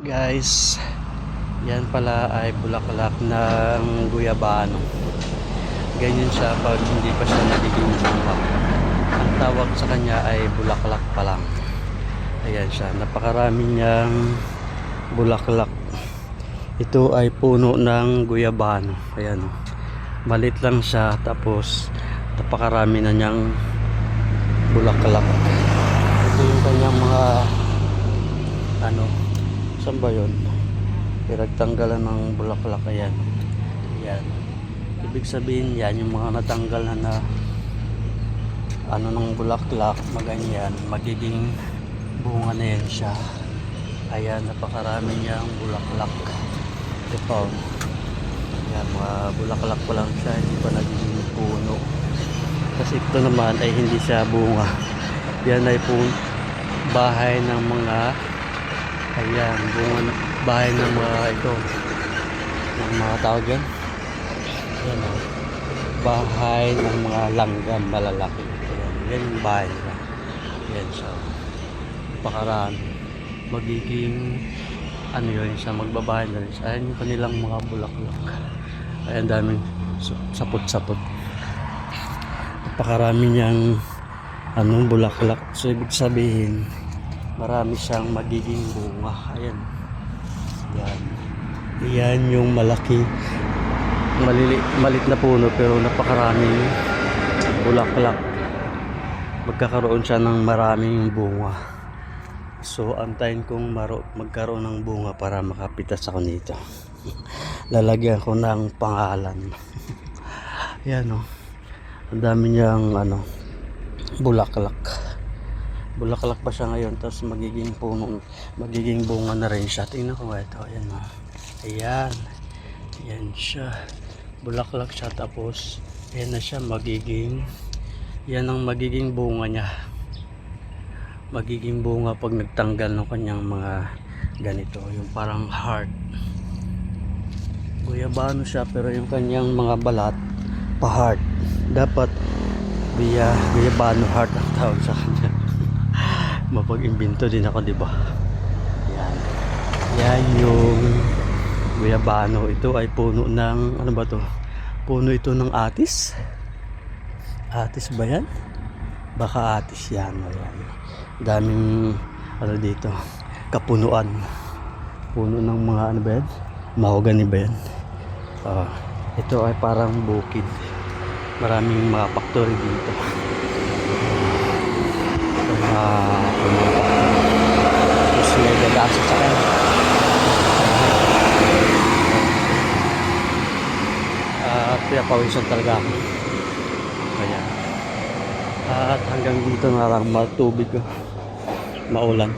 Guys, yan pala ay bulaklak ng guyabano. Ganyan siya pag hindi pa siya nagiging bunga. Ang tawag sa kanya ay bulaklak pa lang. Ayan siya, napakarami niyang bulaklak. Ito ay puno ng guyabano. Ayan, malit lang siya, tapos napakarami na niyang bulaklak. Ito yung kanyang mga saan ba yun? Pinagtanggalan ng bulaklak. Ayan. Ayan. Ibig sabihin yan, yung mga natanggal na ng bulaklak, maganyan, magiging bunga na yan siya. Ayan, napakarami niyang bulaklak. Ito. Ayan, mga bulaklak pa lang siya, hindi pa nagiging puno. Kasi ito naman ay hindi siya bunga. Yan ay bahay ng mga bahay ng mga ng mga tawag yan. Ayan, bahay ng mga langgam malalaki. Ayan, yan yung bahay nila. Ayan siya, pakarami. Magiging yun siya, magbabahay na rin siya. Ayan yung kanilang mga bulaklak. Ayan, daming sapot-sapot. Pakarami niyang bulaklak. So ibig sabihin, marami siyang magiging bunga. Ayan. Yan. Yan yung malaki, malit na puno pero napakaraming bulaklak. Magkakaroon siya ng maraming bunga. So antayin kong magkaroon ng bunga para makapitas ako nito. Lalagyan ko ng pangalan. Yan ang dami niyang bulaklak. Bulaklak pa siya ngayon, tapos magiging puno, magiging bunga na rin siya. Tingnan ko ito. Ayan, ayan, ayan siya, bulaklak siya, tapos ayan na siya, yan ang magiging bunga niya. Magiging bunga pag nagtanggal ng kanyang mga ganito, yung parang heart. Guyabano siya, pero yung kanyang mga balat pa heart. Dapat guyabano heart ang tawag sa kanya. Mapag-imbento din ako, di ba? Yan. Yan yung guyabano. Ito ay puno ng ba to? Puno ito ng atis. Atis ba yan? Baka atis yan. Ayan. Daming dito, kapunuan. Puno ng mga ba yan? Mahogany ba yan? Ito ay parang bukid. Maraming mga factory dito. Tapos may gagasa sa kanya. Pinapawisan talaga ako. Kaya at hanggang dito na lang, matubig, maulan.